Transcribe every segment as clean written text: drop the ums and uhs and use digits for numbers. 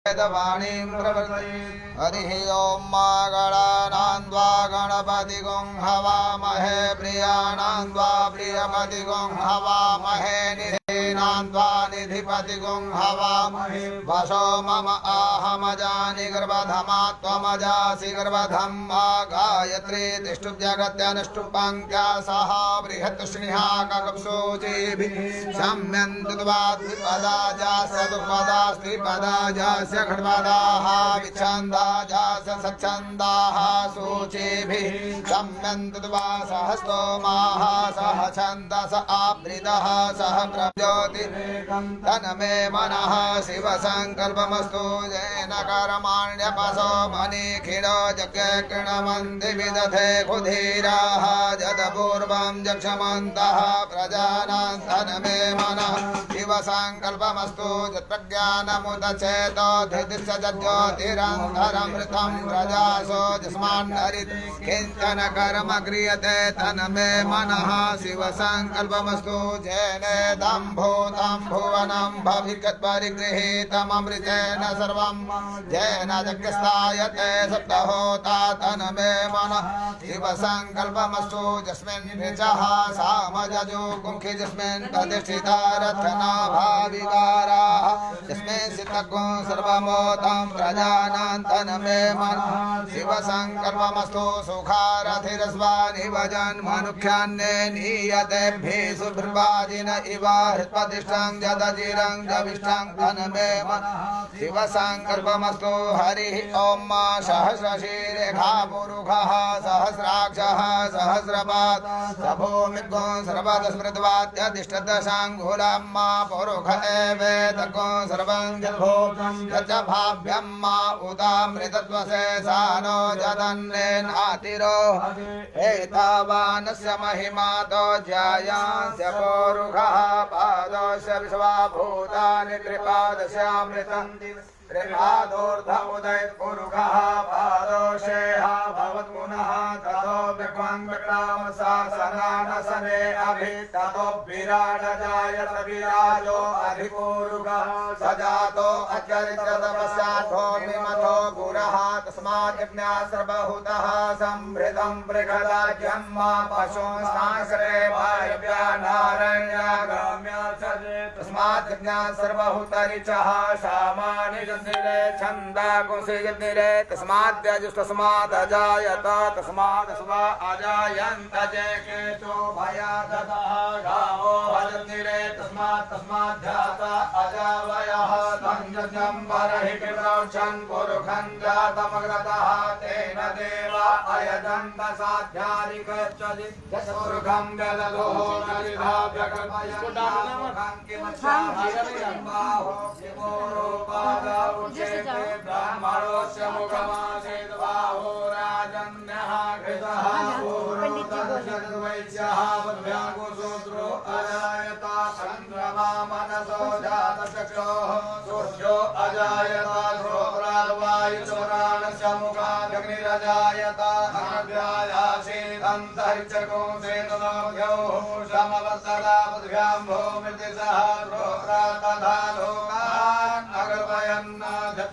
वेदवाणीं प्रवर्तये हरिः ॐ मा गणानान्वा गणपतिगुं हवामहे प्रियाणान्वा प्रियपतिगुं हवामहे निधीनान्वा निधिपतिगुं हवामहे वशो मम आहमजानि गर्भधमा त्वमजासि गर्भधं मा गायत्री तिष्ठुब्जगत्यनुष्टुपङ्क्त्या सह बृहत्तुष्णिहा कगप्सोचेभिः सम्यन्तु द्वाद्विपदा जास्य दुःपदास्त्रिपदा जास्य खड्पदाः विच्छन्दा जास्य सच्छन्दाः सूचीभिः सम्यन्तु द्वा सहस्तोमाः सह छन्दस आवृतः सह प्रज्योतिरेकं तन्मे मनः शिवसङ्कल्पमस्तु येन कर्माण्यपसो मनीखिलो जज्ञकृणमन्ति विदधे कुधीराः यदपूर्वं जक्षमन्तः प्रजानां तन्मे मनः शिवसङ्कल्पमस्तु यत्प्रज्ञानमुदचेतो धितिर्ज्योतिरन्तरमृतं प्रजासो यस्मान्नरित् किञ्चन कर्म क्रियते तन्मे मनः शिवसङ्कल्पमस्तु जेनेदं भूतं भुवनं भविष्यत्परिगृहीतममृतेन सर्वं जेन यज्ञस्थायते सप्तहोता तन्मे मनः शिवसङ्कल्पमस्तु यस्मिन् ऋचः सामजजो कुंखि यस्मिन् प्रतिष्ठिता रथना भाविकाराः यस्मिन् सिद्धगुं सर्वमोतं प्रजानां तन्मे मनः शिवसङ्कल्पमस्तु सुखारथिरस्वानि भजन् मनुष्यान्ने नीयतेभिः सुभृवाजिन इव हृत्प्रतिष्ठं जदजिरं जविष्ठं तन्मे मनः शिवसङ्कल्पमस्तु हरिः ॐ मा सहस्रशीरेखा पुरुषः सहस्राक्षः सहस्रपात् सभूमिद्गुं सर्वदस्मृत्वात्यधिष्ठदशाङ्गुलं मा पुरुष एवेदगुं सर्वं जभूतं यच्च भाव्यं मा उदामृतत्वशेषानो जदन्नेनातिरो एतावानस्य महिमातो ज्यायांस्य पुरुषः पादोस्य विश्वाभूतानि त्रिपादस्यामृतं त्रिपादोर्ध उदय पुरुषः पादोषेह भवत्पुनः ततो विक्वं विक्राम शासनानसने अभि ततो विराट जायत विराजो अधिपुरुषः सजातो अचरिततपस्याथो निमथो गुरः तस्मात् यज्ञात् सर्वभूतः संभृतं बृहदाज्यं मा पशुंस्तांसरे वायव्यानारण्यागाम्या तस्मात् यज्ञात् सर्वभूतरिचः सामानि छंदा कुंसे जनिरे तस्माद्यजुस्तस्मात् अजायत तस्मात् स्वा अजायन्त जय केतो भयादतः गावो भजन्निरे तस्मात् जाता अजावयः तञ्जं बर्हि कृतं पुरुषं जातमग्रतः तेन देवा अयजन्त साध्यादिकच्चदि पुरुषं व्यदधो नलिधाव्यकल्पयन्तं किमच्छाहरं बाहो शिवोरोपाद उच्यते ब्राह्मणोऽस्य मुखमासीत् बाहो राजन्यः कृतः पूर्वोत्तरशतद्वैश्यः वद्भ्याङ्कुशूद्रो अजायत चन्द्रमा मनसो जातचक्षोः सूर्यो अजायत श्रोत्राद्वायुचोराणस्य मुखादग्निरजायत अनव्यायासीदन्तरिक्षकुंसेतुनोभ्योः समवत्सरा पद्भ्यां भूमिर्दिशः श्रोत्रा तथा लोकान् अगल्पयन्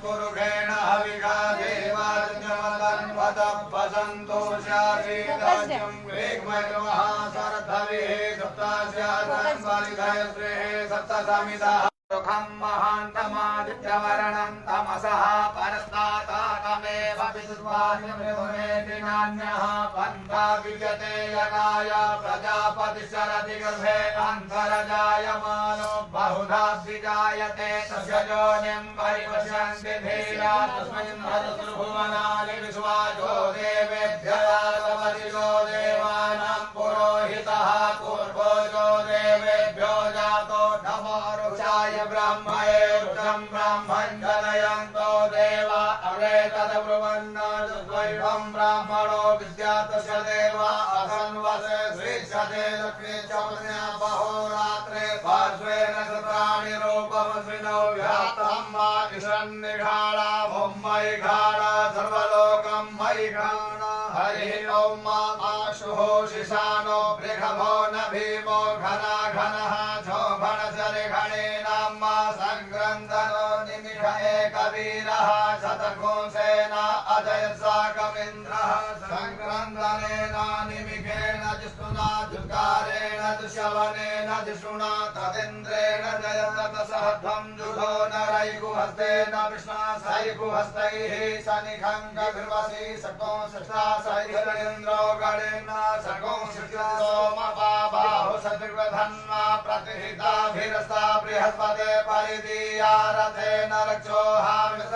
पुरुषेण हविषा देवार्जमतन्वतः वसन्तो स्यासीदज्ञं वेग्मयमः सरद्धविः सप्तास्यासन्वलिधयश्रेः सप्तसमितः सुखं महान्तमादित्यवरणं तमसः परस्तातमेव विद्वान्यमेति नान्यः पन्था विजते यनाय प्रजापतिशरति गर्भे अन्तरजायमानो बहुधा विजायते तस्य योनिं परिपश्यन्ति धीरा तस्मिन् हरतृभुवनानि विश्वासो देवेभ्यः समधिको देवानां पुरोहितः पूर्वजो देवेभ्यो जातो नमोरुषाय ब्राह्मणे रुचं ब्राह्मण जनयन्तो देवा अग्रे तद्ब्रुवन्नद्वैवं ब्राह्मणो विद्यातस्य देवा असन्वसे श्रीशते लक्ष्मी चौर्या बहोरात्रे पार्श्वेन सत्राणि रूपमस्मिनो व्याप्तं मा ईशन्निघाणा भूमैघाणा सर्वलोकं मैघाणा हरिः ॐ मा आशुः शिशानो बृहभो न भीमो घना घनः शोभनशरिघणे नाम संग्रन्थनो निमिष एकवीर वीरः शतकोशेन अजयसाकमिन्द्रः संक्रन्दनेन निमिषेण जिष्णुना जुकारेण दुष्यवनेन जिष्णुना तदिन्द्रेण जयतसहध्वं जुघो नरैकुहस्तेन विष्णा सैकुहस्तैः शनिखङ्गभिर्वसि सको सृष्टा सैन्द्रो गणेन सको सृष्टा सोमपाबाहो सद्विधन्वा प्रतिहिताभिरस्ता बृहस्पते परिदीयारथेन रक्षोहामित्रा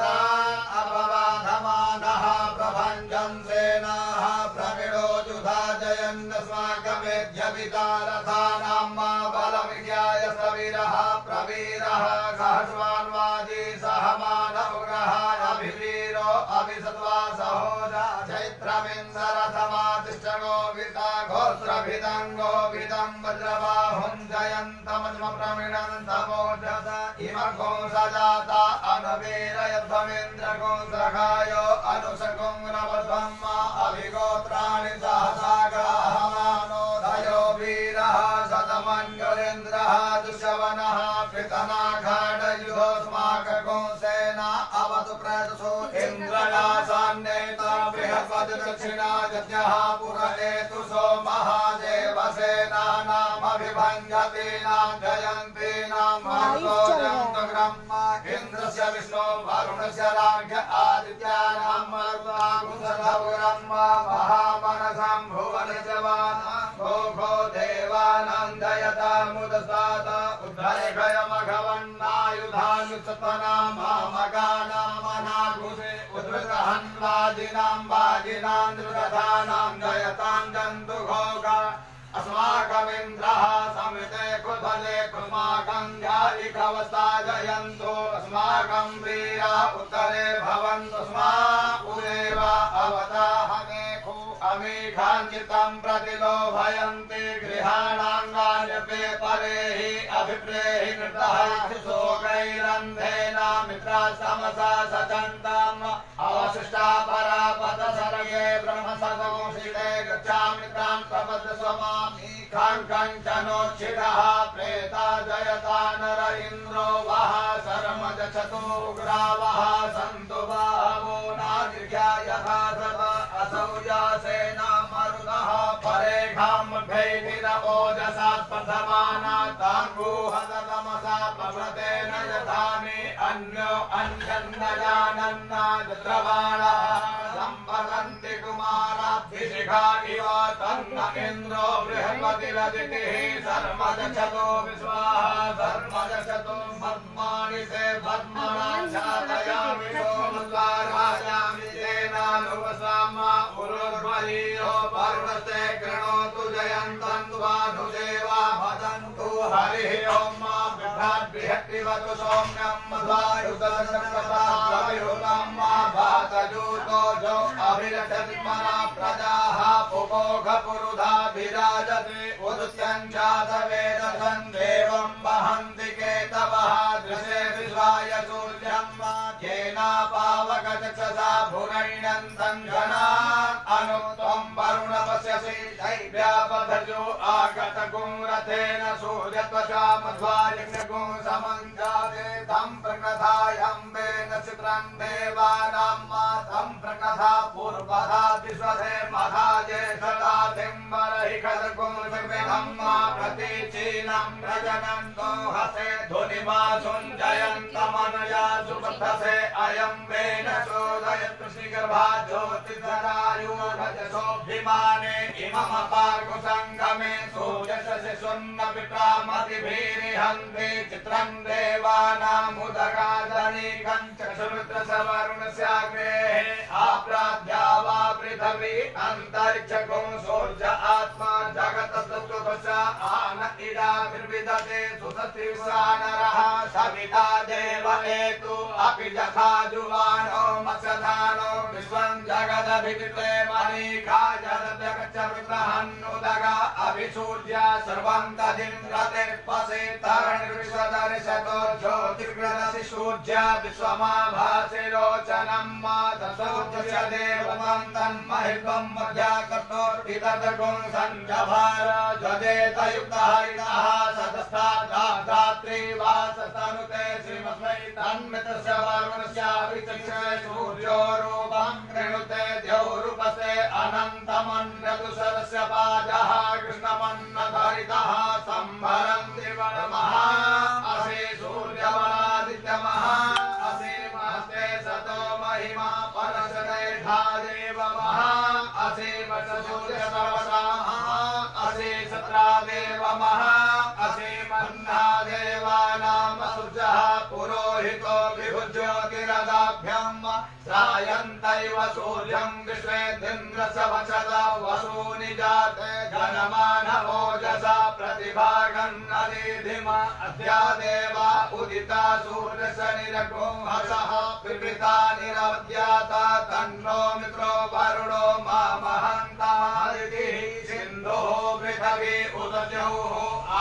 अपवाधमानः प्रभञ्जं सेनाः प्रविडो जुधा जयन्नस्माकमेध्यभितारथानां मा बलमिज्ञाय सवीरः प्रवीरः सहस्वान्वाजी सहमानवग्रः अभिवीरो अभिसत्वा सहोजा चैत्रमिन्दरथमातिष्ठगो विता घोत्रभिदङ्गो विदं वज्रबाहुं जयन्तमज्मप्रमिणन्तमोजस इमगो सजाता अनवीरयध्वमिन्द्रगो सखायो अनुसगो रवध्वं मा अभिगोत्राणि सहसागाहमानोदयो वीरः शतमन्युरिन्द्रः दुष्यवनः पितनाखाडयुधोऽस्माकगो सेना अवतु प्रदसो इन्द्रनासान्नेता बृहस्पति दक्षिणा यज्ञः पुर एतु सोमः देवसेनानामभिभञ्जतीनां जयन्तीनां मरुतोऽजन्तग्रह्म इन्द्रस्य विष्णो वरुणस्य राज्ञ आदित्यानां मरुताकुशलब्रह्म महामनसं भुवनजवानां घो देवानां जयतामुदस्तात् उद्धरेखयमघवन्नायुधानुसत्वनां मामगानामनाकुशे उद्धृतहन्वाजिनां वाजिनां द्रुतधानां जयतां जन्तुघोगा अस्माकमिन्द्रः समिते कुधले कुस्माकं जालिकवस्ता जयन्तु अस्माकं वीरा उत्तरे भवन्तु स्माकुदेव अवताहमेखु अमीघाञ्चितं प्रतिलोभयन्ति गृहाणाङ्गान्यपे परेहि अभिप्रेहि नृतः शोकैरन्धेन मित्रा समसा सचन्तम् अवशिष्टा परापद सर्गे ब्रह्मसदंशिते गच्छामित्रां प्रपद्यस्वमामि काङ्कञ्चनोच्छिदः प्रेता जयता नर इन्द्रो वः शर्मजच्छतो उग्रावः सन्तु बाहो नादिर्घ्या यथा सव असौ यासेना मरुतः परेखां भैनिर ओजसात् प्रथमाना ताङ्गूहतमसा प्रभृतेन यथानि अन्यो अन्यन्न जानन्ना द्रवाणः सम्पदन्ति कुमाराभिषिखा इव तन्न इन्द्रो बृहस्पतिरदितिः सर्वदक्षतो विश्वाः सर्वदक्षतो पद्मानि से पद्मना छातयामि सोमद्वारायामि तेनानुवसामा उरुध्वरीयो पर्वते कृणोतु जयन्तन्तु भानुदेवा भजन्तु हरिः ओम् मा बिभ्राद्बृहत्तिवतु सौम्यं मध्वायुतसर्वताप्रविहुतं मा भातजूतो जो अभिरक्षतिमना प्रजाः पुपोघपुरुधा विराजते उदुत्यं चातवेदसं देवं वहन्ति केतवः दृशे विश्वाय सूर्यं मा येनापावकचक्षसा भुरैण्यन्तं गणान् अनुत्वं वरुण पश्यसि दैव्यापधजो आगतगुं रथेन सूर्यत्वचा मध्वायज्ञगुं समञ्जाते तं प्रकथायम्बेन चित्रं देवानां मातं प्रकथा पूर्वधा विश्वधे मधाजे सदाधिं वरहि खद्गुं विविधं मा प्रतीचीनं प्रजनन्तो हसे धुनिमासुं जयन्तमनया सुबद्धसे अयं वेन चोदयतु श्रीगर्भा ज्योतिधरायो रजसोऽभिमाने इममपार्गुसङ्गमे सूर्यस्य सुन्न विप्रामतिभिरिहन्ति चित्रं देवानामुदगादनीकं चक्षुरुद्रसवरुणस्याग्रे आप्राद्या वा पृथिवी अन्तरिक्षगो सूर्य आत्मा जगतस्तुभ्य आन इडाभिर्विदते सुततिर्सा नरः सविता देव एतु अपि यथा जुवानो मत्स्यधानो विश्वं जगदभिदिते मणिका जगद्यगच्छवृत्रहन्नुदगा अभिसूर्य सर्वं तदिन्द्रतिर्पसे तरणिर्विश्वदर्शतो ज्योतिर्ग्रदसि सूर्य विश्वमाभासि रोचनं मा तत्सूर्यस्य देवं तन्महित्वं मध्याकर्तोर् इतदगुं संजभार जदेतयुक्तः इतः सदस्थाधात्री वासतनुते श्रीमस्मै तन्मितस्य वरुणस्याभिचक्षे सूर्यो रूपं कृणुते द्यौरूपसे अनन्तमन्यतुषरस्य पाजः कृष्णमन्नधरितः सम्भरं त्रिवर्मः असि सूर्यवरादित्यमः असि महस्ते सतो महिमा परशदेधा देवमः असि वचसूर्यसवसामः असि सत्रा देवमः असि मन्ना देवानां सूर्यः पुरोहितो विभुज्योतिरदाभ्यं श्रायन्तैव सूर्यं विश्वेन्द्रस्य वचदा वसूनि जाते जनमानवोजसा प्रतिभागन्नदीधिम अद्या देवा उदिता सूर्यशनिरको हसः पिबृता निरवद्याता तन्नो मित्रो वरुणो मामहन्तादितिः सिन्धुः पृथिवी उदजौः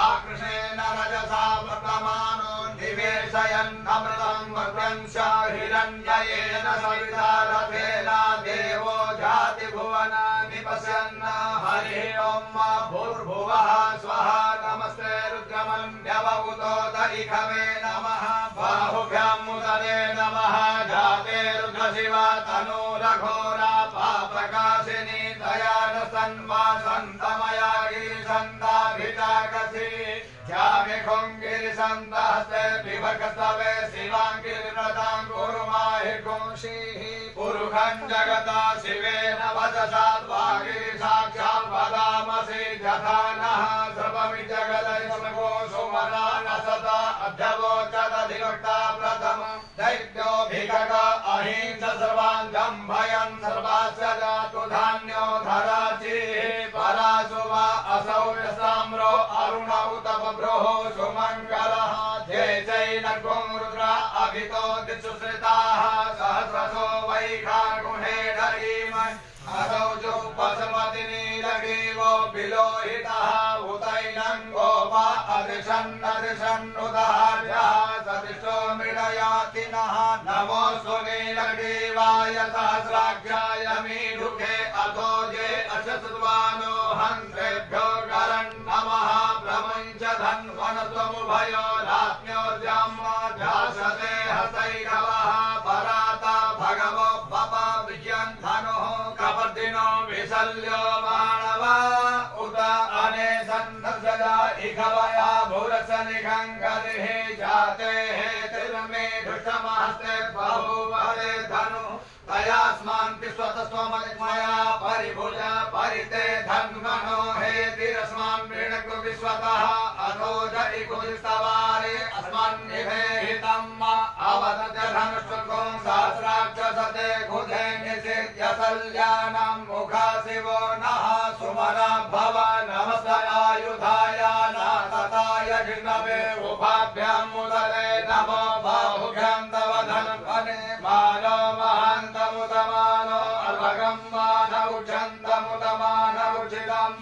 आकृष्णेन रजसा वर्तमानो निवेशयन्नमृतं वर्त्यंश हिरण्ययेन सविता रथेन देवो जाति भुवनानि पश्यन् हरिः ॐ भूर्भुवः स्वः नमस्ते रुद्रमन्यवभूतो दरिखवे नमः बाहुभ्यां मुदरे नमः जाते रुद्रशिवा तनूरघोरा पापकाशिनी दयानसन्वा सन्तमया गिरिसन्ताभिताकसी गिरिसन्तहस्ते विभक्तवे शिवाङ्गिरिव्रतां कुरुमाहि गोषीः पुरुषं जगता शिवेन वचसा त्वागिरि साक्षात् वदामसि यथा नः सर्वमि जगदयस्मगो सुमनानसता अध्यवोचदधिवक्ता प्रथम दैत्योऽभिगग अहिंस सर्वान् जम्भयन् सर्वास्य जातु धान्यो धराचिः परासु वा असौ यसाम्रो अरुण उत बभ्रोः सुमङ्गलः जय चैनगुं रुद्र अभितो दिक्षुश्रिताः सहस्रशो वैखागुणेन ईमन् असौ जुपसमति नीलग्रीवो विलोहितः उतैनं गोपा अदिशन्नदिशन्नुदार्यः सदिशो मृडयातिनः नमोऽस्तु नीलग्रीवाय सहस्राक्षाय मीढुके अथो ये अशस्वानो हन्त्रेभ्यो गरन् नमः प्रपञ्च धन्वनत्वमुभयो राज्ञोर्जाम्यासते हतैरवः पराता भगवो बप विजयन्धनुः कपर्दिनो विशल्यो माणवा उत अने सन्नसदा इखवया भूरसनिघङ्गदिः जाते हेतिर्मे धृष्टमहस्ते बहुवरे धनुः तयास्मान् विश्वतस्त्वमया परिभुजा परिते धन्वनो हेतिरस्मान् वृणक्तु विश्वतः अथोज इकुदिस्तवारे अस्मन्निभेहितम् अवदत्य धनुष्टुकं सहस्राक्षसते घुधे निषिध्यसल्यानां मुखा शिवो नः सुमना भव नमस्तायुधाय नाथताय जिह्नवे उभाभ्यां मुदरे नमो बाहुभ्यां तव धन्वने मानो महान्तमुदमानो अर्भगं मानौषन्तमुदमानौषिदं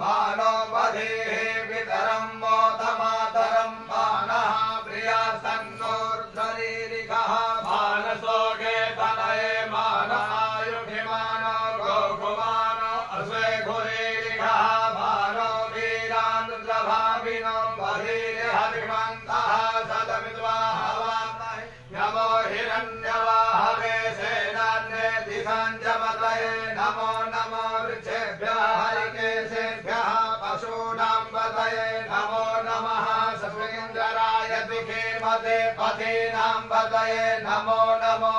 मानो बधेः पितरं मोदमातरं मानः प्रियास्तन्नोर्ध्वरीरिकः मानसोगे तनये मानायुभिमानो गोकुमानो अश्वे घुरीरिकः मानो वीरानुद्रभाविनो बधीर्हरिमन्तः सदमिद्वाहवामहे नमो हिरण्यवाहवे सेनान्ये दिशाञ्जपतये नमो नमो वृक्षेभ्यः हरिकेशेभ्यः पशूनां पतये नमो नमः सस्वेन्द्राय द्विखेमते पथीनां पतये नमो नमो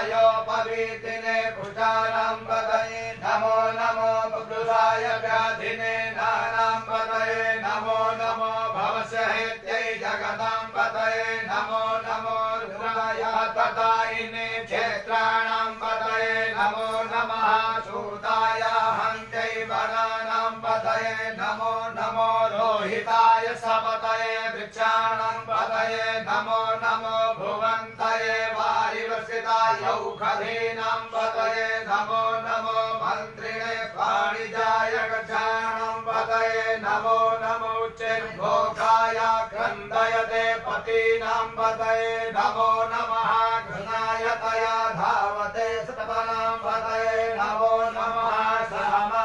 हरिकेशायोपवीतिने भुजानां पतये नमो नमो पुरुषाय व्याधिने नानां पतये नमो नमो भवस्य हेत्यै जगतां पतये नमो नमो रुद्राय तदायिने क्षेत्राणां पतये नमो नमः सूताय हन्त्यै वनानां पतये नमो नमो रोहिताय सपतये वृक्षाणां पतये नमो नमो भुवन्तये वारिवसिताय औषधीनां पतये नमो नमो मन्त्रिणे वाणिजाय गच्छाणां पतये नमो नमो चेर्भोगाय क्रन्दयते पतीनां पतये नमो नमः घृणाय तया धावते सतपनां पतये नमो नमः सहमा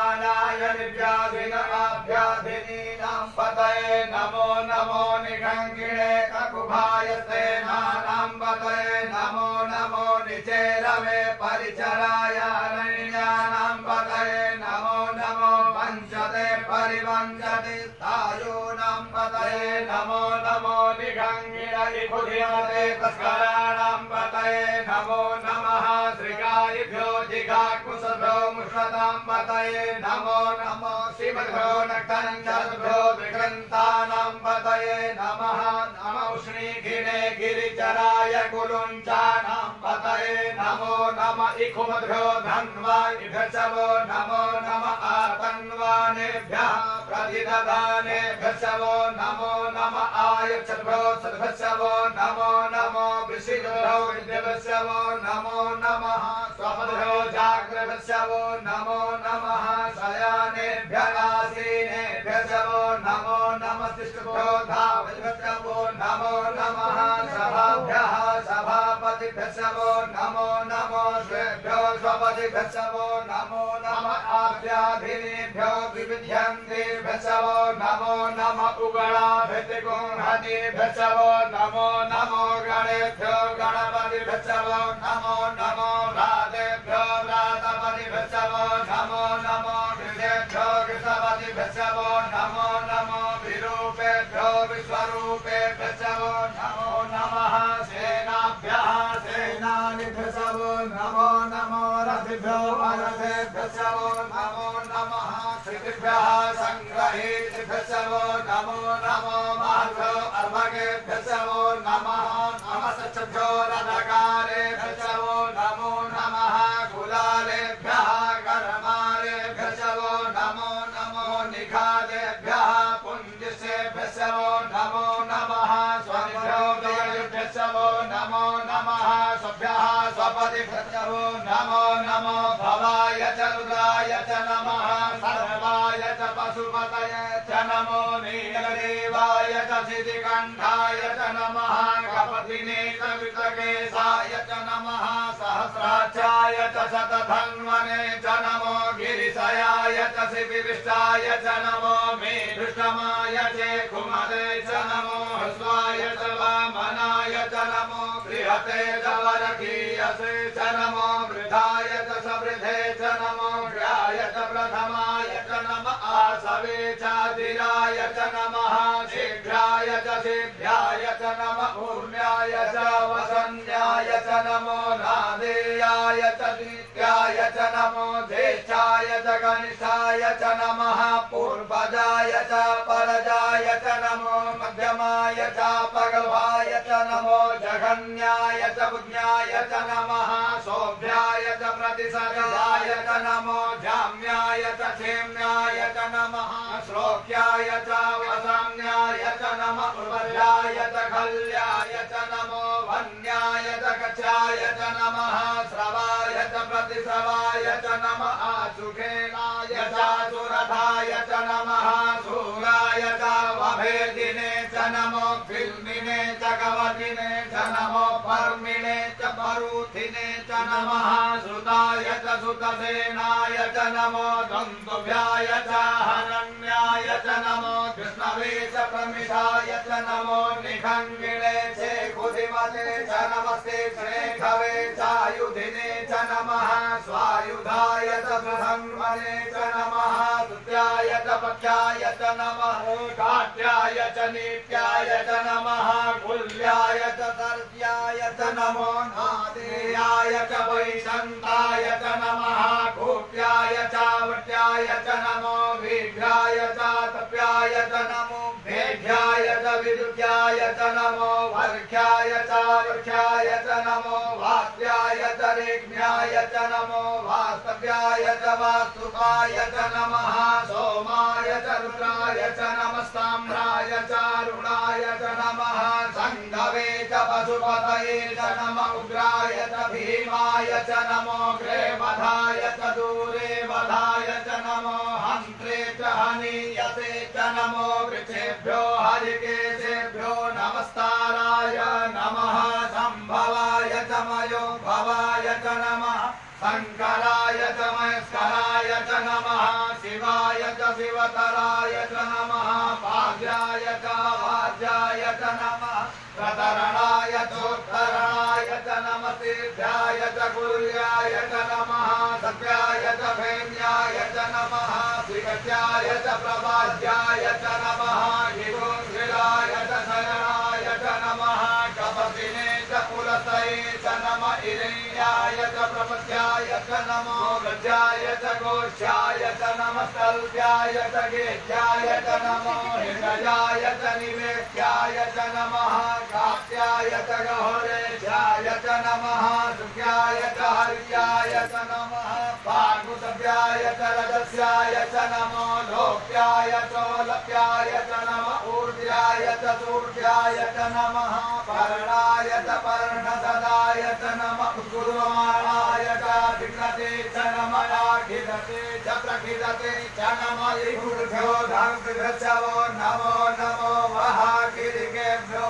सेनानां पतये नमो नमो निचेरवे परिचराय अरण्यानां पतये नमो नमो वञ्चते परिवञ्चति स्थायूनां पतये नमो नमो निगङ्गिरैकुधिमते तस्कराणां पतये नमो नमः श्रीगायिभ्यो जिघाकुशभ्यो मुषतां पतये नमो नमो शिवभ्यो नक्तञ्जभ्यो विकृन्तानां पतये नमः नमो श्रीगिरे गिरिचराय कुलुञ्चानां पतये नमो नमः इकुमभ्यो धन्वाभ्यशवो नमो नमः आतन्वानेभ्यः प्रतिददानेभ्यशवो नमो नमः आयुक्षभ्यो सद्भशवो नमो नमो विशिभ्यो विद्यभशवो नमो नमः स्वपदभ्यो जाग्रभशवो नमो नमः शयानेभ्यः आसीनेभ्यशवो नमो नमः तिष्ठभ्यो धावभ्यशवो नमो नमः सभाभ्यः सभापतिभ्यशवो नमो नमो श्वेभ्यो स्वपतिभ्यशवो नमो नमः आभ्याभिनेभ्यो विविध्यन्तेभ्यशवो नमो नमः उगणाभितिगुंहतिभ्यशवो नमो नमो गणेभ्यो गणपतिभ्यशवो नमो नमो व्रातेभ्यो व्रातपतिभ्यशवो नमो नमो गृहेभ्यो गृहपतिभ्यशवो नमो नमो विरूपेभ्यो विश्वरूपेभ्यशवो नमो नमः सेनाभ्यः सेनानिभ्यशवो नमो नमो रथिभ्यो रथेभ्यशवो नमो नमः श्रुतिभ्यः सङ्ग्रहीतिभ्यशवो नमो नमो महभ्यो अर्भकेभ्यशवो नमः नमः सचभ्यो रथकारेभ्यशवो नमो नमः कुलालेभ्यः कर्मारेभ्यशवो नमो नमो निखादेभ्यः पुञ्जसेभ्यशवो नमो नमः स्वभ्यो वेयुभ्यशवो नमो नमः स्वभ्यः स्वपतिभ्यशवो नमो नमो भवाय च रुद्राय च नमः सर्वाय च पशुपतये च नमो नीलदेवाय च सिद्धिकण्ठाय च नमः कपतिने च वितकेशाय च नमः सहस्राक्षाय च शतधन्वने च नमो गिरिशयाय च शिविविष्टाय च नमो मेघृष्टमाय च कुमते च नमो हस्वाय च वामनाय च नमो बृहते च वरकीयसे च नमो वृद्धाय च सवृद्धे च नमो ग्राय च प्रथमाय च नमः आसवे च धीराय च नमः शीघ्राय च सिद्ध्याय च नमः ऊर्म्याय च वसन्याय च नमो नादेयाय च नित्याय च नमो ज्येष्ठाय च कनिष्ठाय च नमः पूर्वजाय च परजाय च नमो मध्यमाय च पगल्भाय च नमो जघन्याय च बुज्ञाय च नमः शोभ्याय च प्रतिसर्गाय च नमो जाम्याय च क्षेम्याय च नमः श्लोक्याय च वसाम्याय च नमः उर्वर्याय च खल्याय च नमो वन्याय च कक्षाय च नमः श्रवाय च प्रतिश्रवाय च नमः सुखेनाय च सुरथाय च नमः शूराय च वभेदिने च नमो फिल्मिने च कवटिने च नमो पर्मिणे च परूथिने च नमः श्रुताय च सुतसेनाय च नमो दन्तुभ्याय च हरण्याय च नमो कृष्णवे च प्रमिषाय च नमो निखङ्गिणे च कुधिमते च नमस्ते श्रेखवे चायुधिने च नमः स्वायुधाय च सुधन्वने च नमः तुत्याय च पक्षाय च नमः काट्याय च नीत्याय च नमः कुल्याय च सर्व्याय च नमो नादेयाय च वैशन्ताय च नमः कूप्याय च वट्याय च नमो वीघ्राय च तप्याय च नमो भेढ्याय च विद्युत्याय च नमो वर्ख्याय च वृक्षाय च नमो वात्याय च रेक्ष्म्याय च नमो वास्तव्याय च वास्तुपाय च नमः सोमाय च रुद्राय च नमस्ताम्राय च रुणाय च नमः सङ्घवे च पशुपतये च नमः उग्राय च भीमाय च नमो ग्रेवधाय च दूरे वधाय च नमो हन्त्रे च हनीयसे च नमो वृक्षेभ्यो हरिकेशेभ्यो नमस्ताराय नमः सम्भवाय च मयो भवाय च नमः शङ्कराय च महेश्वराय च नमः शिवाय च शिवतराय च नमः भाग्याय च वाज्याय च नमः प्रतरणाय चोत्तरणाय च नमस्तेभ्याय च गुरुल्याय च नमः सत्याय च भैन्याय च नमः श्रीगत्याय च प्रभाज्याय च नमः निगुंशिलाय च शयनाय च नमः कपतिने च पुलसये च नमः इरेयाय च प्रपद्याय च नमो गजाय च घोषाय च नमस्तल्प्याय च गेह्याय च नमो हृदयाय च निवेद्याय च नमः कात्याय च गहोरेशाय च नमः सुख्याय च हर्याय च नमः पागुतव्याय च रजस्याय च नमो लोक्याय चोलप्याय च नमः ऊर्ध्याय च सूर्याय च नमः पर्णाय च पर्णसदाय च नमः गुरुमाणाय च विघ्नते च नमः आखिरते च प्रखिरते च नमः ईहुर्भ्यो धर्मभ्यो नमो नमो वहागिरिकेभ्यो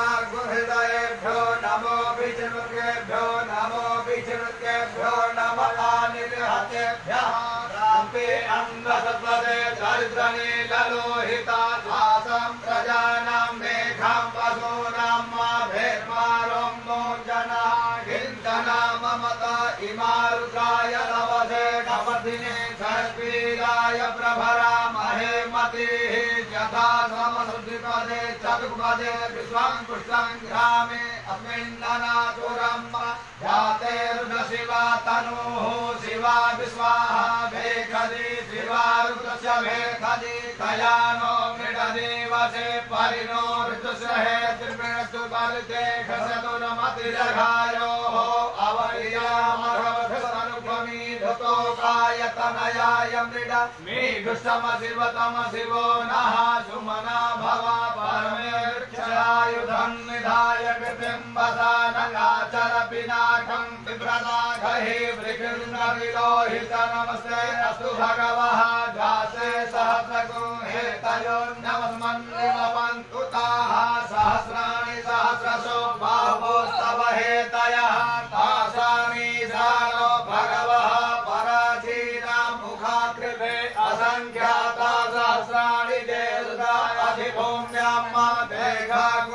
देवानागुहृदयेभ्यो नमो विष्णुकेभ्यो नमो विष्णुकेभ्यो नमः अनिर्हतेभ्यः रामे अंगसत्वदे दरिद्रने ललोहिता दासं प्रजानां मेघां वसूनां मा भेर्मारों मोचना हिंसना ममता इमारुकाय लवसे कपतिने सर्वीराय प्रभरा महे मतिः यथा समसुद्धिपदे चतुर्पदे विश्वं पुष्टं ग्रामे अस्मिन्ननातुरं जाते रुद्र शिवा तनुः शिवा विश्वाहा भेखदि शिवा रुद्रस्य भेखदि कयानो मृडदेवसे परिणो ऋतुसहे त्रिवेणस्तु बलिते खसतुरमतिरघायोः अवयामघवधसनुपमी धुतोकायतनयाय मृड मे दुष्टमशिवतम शिवो नः सुमना भव परमे वृक्षायुधं निधाय कृतिं वसानगाचर पिनाकं बिभ्रदाघहे वृकृङ्गविलोहित नमस्ते अस्तु भगवः जाते सहस्रगुहे तयोन्नमस्मन्निमपन्तु ताः सहस्राणि सहस्रशो बाहुस्तव हेतयः तासामीशानो भगवः पराचीनां मुखाकृते असङ्ख्याता सहस्राणि देवता अधिभूम्यां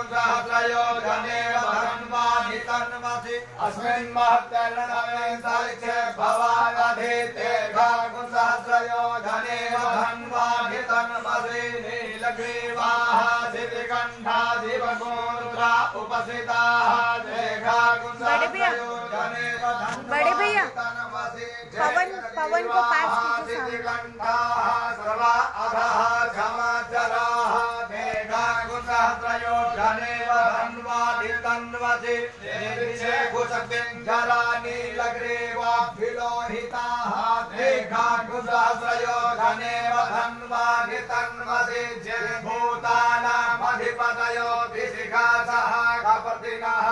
देघाकुसहस्रयोजने वहन्वानि तन्मसि अस्मिन् महत्तरणवेन्तरिक्षे भवावधि देघाकुसहस्रयोजने वहन्वानि तन्मसि नीलग्रीवाः शितिकण्ठाधिपगोरुद्रा उपसिताः देघाकुसहस्रयोजने बड़े भैया पवन को पास कीजिए सर्वा अधः क्षमाचराः देघाकुसहस्रयोजने वहन्वानि तन्मसि देवीचे कुशक्तिञ्जरा नीलग्रीवाभिलोहिताः देघाकुसहस्रयोजने वहन्वानि तन्मसि भूतानामधिपतयो भिषिखासः कपतिनः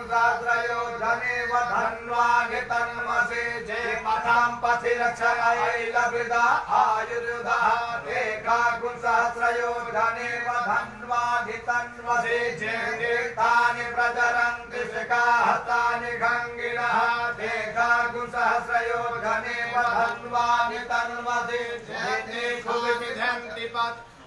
देघाकुसहस्रयोजने वहन्वानि तन्मसि जे पथां पथि रक्षयैलवृदा आयुर्युधः देघाकुसहस्रयोजने वहन्वानि तन्मसि जे तीर्थानि प्रचरन्ति शिखाहतानि खङ्गिनः देघाकुसहस्रयोजने वहन्वानि तन्मसि जे खुविधन्ति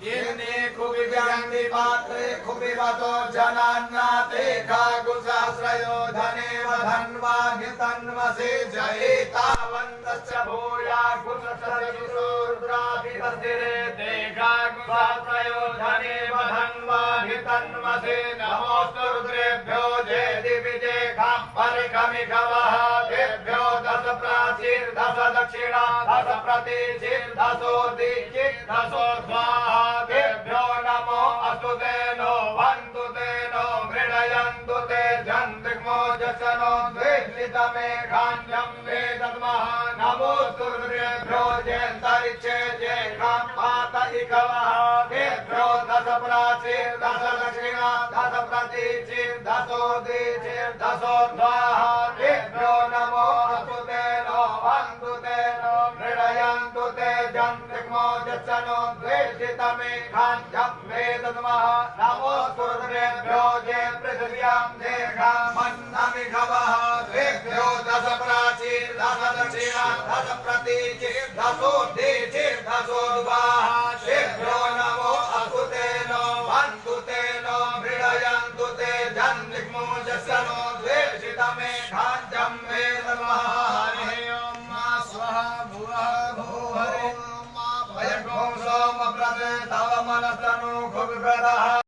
येने खुविव्यन्ति पात्रे खुविवतो जनान्ना देघाकुसहस्रयोजने वहन्वानि तन्मसि जयेतावन्तश्च भूया कुसहस्ररुद्राभिवस्तिरे देघाकुसहस्रयोजने वहन्वानि तन्मसि नमोऽस्तु रुद्रेभ्यो जयति विजेघां परिखमिखवः तेभ्यो दश प्राचीर्दश दक्षिणा दश प्रतीचीर्दशोर्दिचिर्दशो स्वाहा तेभ्यो नमो अस्तु ते नो वन्तु ते नो मृडयन्तु ते जन्तिग्मोजसनो द्वेषितमेघान्यं वेदद्मः नमोऽस्तु रुद्रेभ्यो जयन्तरिक्षे जेघां पातयिखवः तेभ्यो दश प्राचीर्दश दक्षिणा दश प्रतीचीर्दशोर्दिचिर्दशो स्वाहा तेभ्यो नमो अस्तु ते नो वन्तु ते नो मृडयन्तु ते जन्तिग्मोजसनो द्वेषितमेघान्यं वेदद्मः नमोऽस्तु रुद्रेभ्यो जय पृथिव्यां देघामन्नमिघवः तेभ्यो दश प्राचीर्दश दक्षिणा दश प्रतीचीर्दशोर्दिचिर्दशो स्वाहा तेभ्यो नमो अस्तु ते नो वन्तु ते नो भयं सोम प्रदे तव मनस्तनु खुबिप्रदः